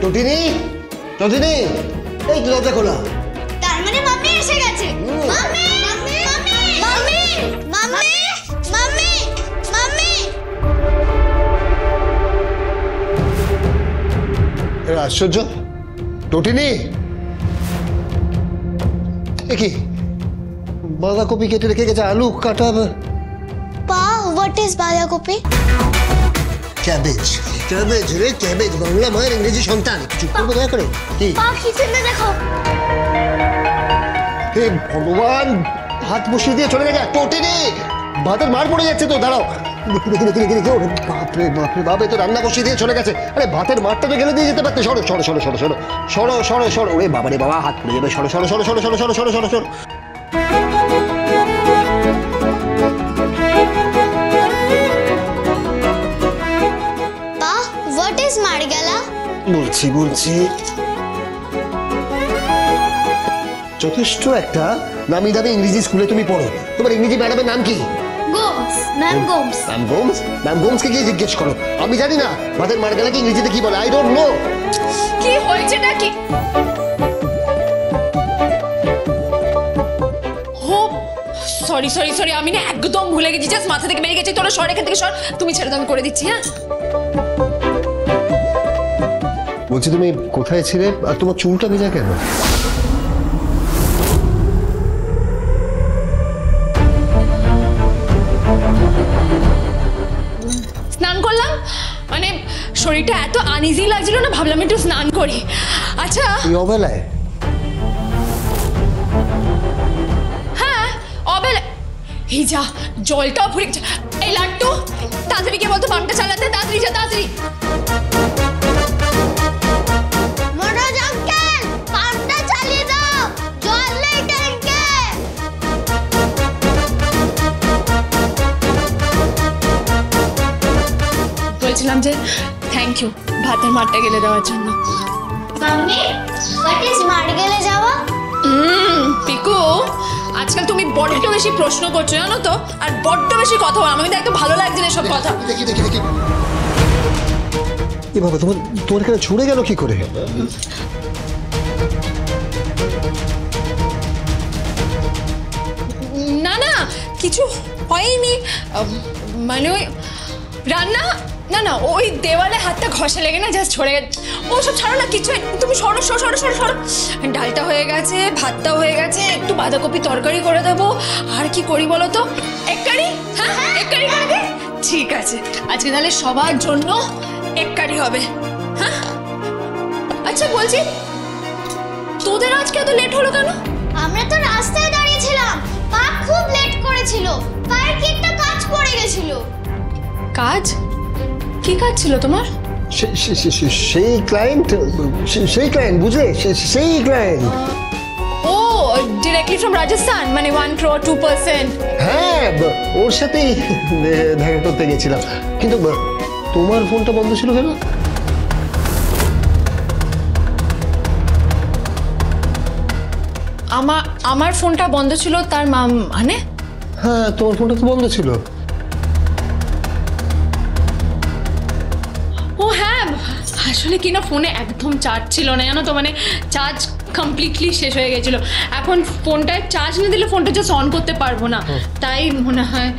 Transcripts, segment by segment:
টটিনি, টটিনি, এই দরজা খোলা। তার মানে মাম্মি এসে গেছে। Mummy, mummy, mummy, mummy, mummy, mummy. আশ্চর্য, টটিনি, কি বাঁধাকপি কেটে রেখে গেছে, আলু কাটা। পা, হোয়াট ইজ বাঁধাকপি? ক্যাবেজ, ক্যাবেজ রে ক্যাবেজ, বাংলা মায়ের ইংরেজি সন্তান। চুপ করবো দয়া করে। কি পা কিচেনে দেখো। হে ভগবান, হাত বসিয়ে দিয়ে চলে গেছে। টটিনি, ভাতের মার পড়ে যাচ্ছে তো, দাঁড়াও। বাপরে বাপরে বাপ, তো রান্না বসিয়ে দিয়ে চলে গেছে। আরে ভাতের মারটা তো গেলে দিয়ে যেতে পারতে। সরো সরো সরো সরো সরো সরো সরো সরো। ওরে বাবা রে বাবা, হাত পড়ে যাবে। সরো সরো সরো সরো সরো সরো সরো সরো সরো। পা, হোয়াট ইজ মার্গেলা? বলছি বলছি, যথেষ্ট একটা নামি দামি ইংরেজি স্কুলে তুমি পড়ো। তোমার ইংরেজি ম্যাডামের নাম কি? Gomes, ma'am Gomes. Ma'am Gomes? Ma'am গোমসকে গিয়ে জিজ্ঞেস করো। আমি জানি না ভাতের মার্গেলাকে ইংরেজিতে কি বলে। I don't know. কি হয়েছে নাকি? হো, সরি সরি সরি, আমি না একদম ভুলে গেছি, জাস্ট মাথা থেকে বেরিয়ে গেছে। তোরা সর এখান থেকে, সর। তুমি ছেড়ে দাও, আমি করে দিচ্ছি। হ্যাঁ, বলছি তুমি কোথায় ছিলে, আর তোমার চুলটা ভেজা কেন? স্নান করলাম, মানে শরীরটা এত আনইজি লাগছিল না, ভাবলাম একটু স্নান করি। আচ্ছা, এই অবেলায়? হ্যাঁ অবেলা। এই যা, জলটাও ভরে গেছে। এই লাট্টু, তাড়াতাড়ি কে বলতো পাম্পটা চালাতে, তাড়াতাড়ি যা, তাড়াতাড়ি। মনোজ আঙ্কেল, পাম্পটা চালিয়ে দাও, জল নেই ট্যাঙ্কে। বলছিলাম যে থ্যাংক ইউ ভাতের মারটা গেলে দেওয়ার জন্য। মাম্মি, হোয়াট ইজ মার্গেলে যাওয়া? পিকু, আজকাল তুমি বড্ড বেশি প্রশ্ন করছো জানো তো, আর বড্ড বেশি কথা বলো। আমি তো একটু ভালো লাগছে না সব কথা। দেখি দেখি দেখি। এ বাবা, তোমার তোমার এখানে ছুড়ে গেল কি করে? না না, কিছু হয়নি। মানে ওই রান্না, না না, ওই দেওয়ালে হাতটা ঘষা লেগে না জাস্ট ছড়ে গেছে। ও সব ছাড়ো না, কিছু তুমি সরো সরো সরো সরো সরো। ডালটা হয়ে গেছে, ভাতটাও হয়ে গেছে, একটু বাঁধাকপি তরকারি করে দেবো। আর কি করি বলো তো? এক কারি। হ্যাঁ হ্যাঁ, এক কারি করে দে। ঠিক আছে, আজকে তাহলে সবার জন্য এক কারি হবে। হ্যাঁ, আচ্ছা বলছি, তোদের আজকে এত লেট হলো কেন? আমরা তো রাস্তায় দাঁড়িয়েছিলাম, পা খুব লেট করেছিল, পায়ের কি একটা কাজ পড়ে গেছিল। কাজ? কি কাজ ছিল তোমার? সেই ক্লায়েন্ট, সেই ক্লায়েন্ট বুঝলে, সেই ক্লায়েন্ট। ও, ডিরেক্টলি ফ্রম রাজস্থান, মানে 1 crore 2%। হ্যাঁ, ওর সাথেই দেখা করতে গেছিলাম। কিন্তু তোমার ফোনটা বন্ধ ছিল কেন? আমার ফোনটা বন্ধ ছিল, তার মানে? হ্যাঁ, তোমার ফোনটা তো বন্ধ ছিল। ও হ্যাঁ, আসলে কি না, ফোনে একদম চার্জ ছিল না জানো তো, মানে চার্জ কমপ্লিটলি শেষ হয়ে গেছিল। এখন ফোনটায় চার্জ না দিলে ফোনটা জাস্ট অন করতে পারবো না, তাই মনে হয়।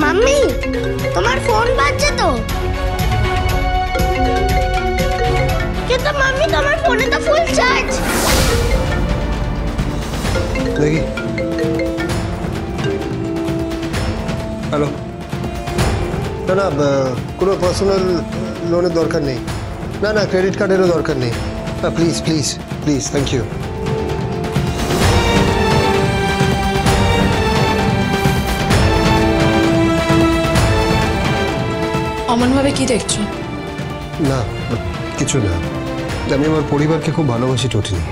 মাম্মি, তোমার ফোন বাজছে তো? কিন্তু মাম্মি, তোমার ফোনে তো ফুল চার্জ। দেখি। হ্যালো। না না, কোনো পার্সোনাল লোনের দরকার নেই। না না, ক্রেডিট কার্ডেরও দরকার নেই। Please please please, thank you. অমনভাবে কি দেখছো? না, কিছু না। আমি আমার পরিবারকে খুব ভালোবাসি টটিনি।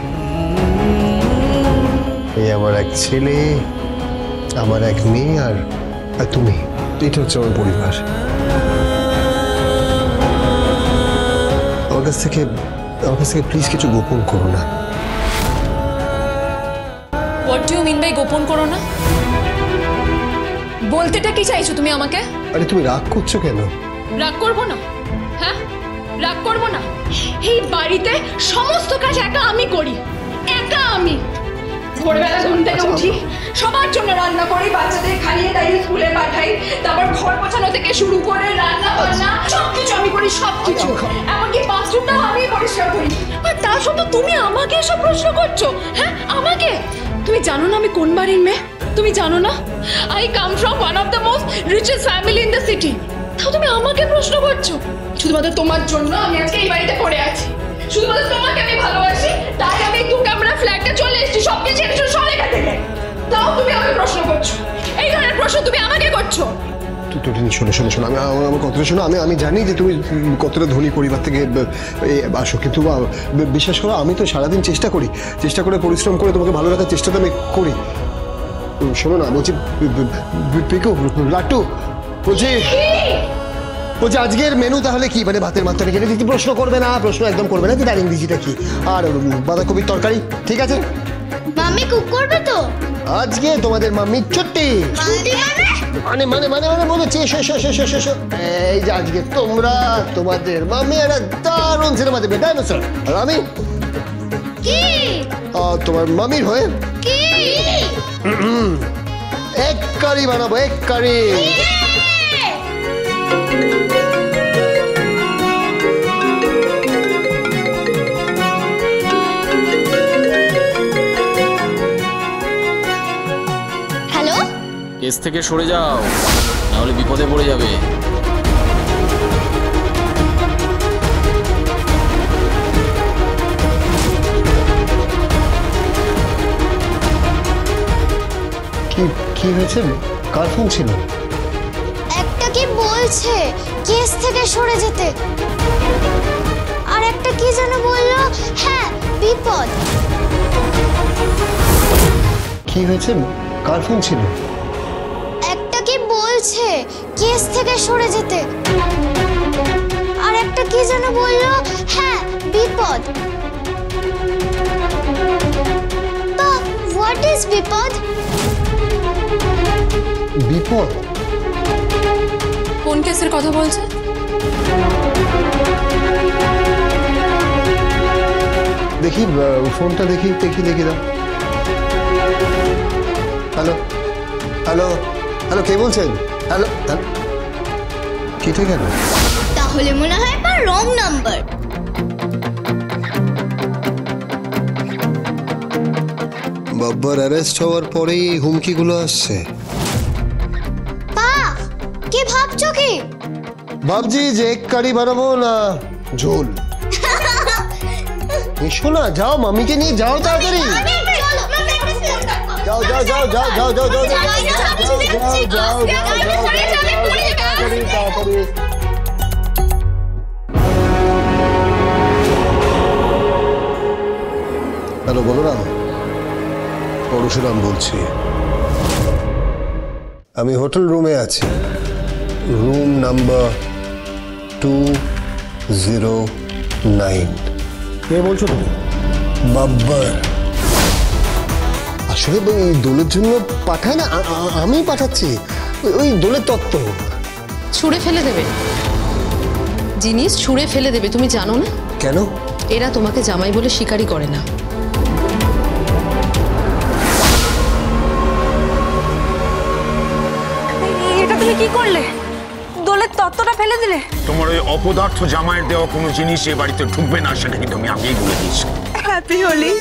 এই আমার এক ছেলে আমার এক মেয়ে আর তুমি, এটা হচ্ছে আমার পরিবার। আমার কাছ থেকে প্লিজ কিছু গোপন করো না। What do you mean by গোপন করো না? বলতেটা কি চাইছো তুমি আমাকে? আরে তুমি রাগ করছো কেন? রাগ করবো না? হ্যাঁ, রাগ করবো না? এই বাড়িতে সমস্ত কাজ একা আমি করি, একা আমি। ভোরবেলা ঘুম থেকে উঠি, সবার জন্য রান্না করি, বাচ্চাদের খাইয়ে দাইয়ে স্কুলে পাঠাই, তারপর ঘর পোছানো থেকে শুরু করে রান্না বান্না সবকিছু আমি করি, সবকিছু। এমনকি বাথরুমটাও আমি পরিষ্কার করি। আর তা সত্ত্বেও তুমি আমাকে এসব প্রশ্ন করছো? হ্যাঁ, আমাকে? তুমি জানো না আমি কোন বাড়ির মেয়ে? তুমি জানো না I come from one of the most richest family in the city. তাও তুমি আমাকে প্রশ্ন করছো? শুধুমাত্র তোমার জন্য আমি আজকে এই বাড়িতে পড়ে আছি, শুধুমাত্র তোমাকে আমি ভালোবাসি, তাই আমি 2 কামরা ফ্ল্যাটে চলে এসেছি, সবকিছু ছেড়ে সরে গেছে। তাও তুমি আমাকে প্রশ্ন করছো? এই ধরনের প্রশ্ন তুমি আমাকে করছো? শোনো, আমার কথাটা শোনো। আমি জানি যে তুমি কতটা ধনী পরিবার থেকে আসো, কিন্তু বিশ্বাস করো, আমি তো সারাদিন চেষ্টা করে পরিশ্রম করে তোমাকে ভালো রাখার চেষ্টা তো আমি করি। শোনো না, বলছি পিকু, লাট্টু, বলছি আজকের মেনু তাহলে কি? মানে ভাতের মাত্রা কেটে দিচ্ছি, প্রশ্ন করবে না, প্রশ্ন একদম করবে না যে ডালিম দিজিটা কি, আর বাঁধাকপির তরকারি, ঠিক আছে? মাম্মি কুক করবে তো আজকে তোমাদের মাম্মি ছুটি। মানে মানে মানে মানে বলেছি, এসো। এই যে আজকে তোমরা, তোমাদের মাম্মি একটা দারুণ সিনেমা দেবে, ডাইনোসর। আর আমি কি তোমার মামির হয়ে কি এক কারি বানাবো, এক কারি। হ্যালো, কেস থেকে সরে যাও, নাহলে বিপদে পড়ে যাবে। কি হয়েছে? কার ফোন ছিল? একটা কি বলছে কেস থেকে সরে যেতে, আর একটা কি যেন বললো, হ্যাঁ বিপদ। কি হয়েছে? কার ফোন ছিল? একটা কি বলছে কেস থেকে সরে যেতে, আর একটা কি যেন বললো, হ্যাঁ বিপদ। তো হোয়াট ইজ বিপদ? বিপদ? কোন কেসের কথা বলছে? দেখি ফোনটা, দেখি দাও। হ্যালো, কে বলছেন? হ্যালো, কেটে গেল। তাহলে মনে হয় বা রং নাম্বার। বাব্বার অ্যারেস্ট হওয়ার পরেই এই হুমকিগুলো আসছে। পা কি ভাবছো কি? ভাবছি যে এক কারি বানাবো না ঝোল। এসো না, যাও, মামিকে নিয়ে যাও তাড়াতাড়ি। যাও। হ্যালো, বলরাম, পরশুরাম বলছি। আমি হোটেল রুমে আছি, রুম নাম্বার 209। কে বলছো তুমি? বাব্বার। আসলে ওই দোলের জন্য পাঠায় না, আমি পাঠাচ্ছি। ওই দোলের তত্ত্ব ছুঁড়ে ফেলে দেবে, জিনিস ছুঁড়ে ফেলে দেবে, তুমি জানো না? কেন? এরা তোমাকে জামাই বলে স্বীকারই করে না। এটা তুমি কি করলে? দোলের তত্ত্বটা ফেলে দিলে? তোমার ওই অপদার্থ জামাইয়ের দেওয়া কোনো জিনিস এ বাড়িতে ঢুকবে না, সেটা কিন্তু আমি আগেই বলে দিয়েছি। হ্যাপি হোলি।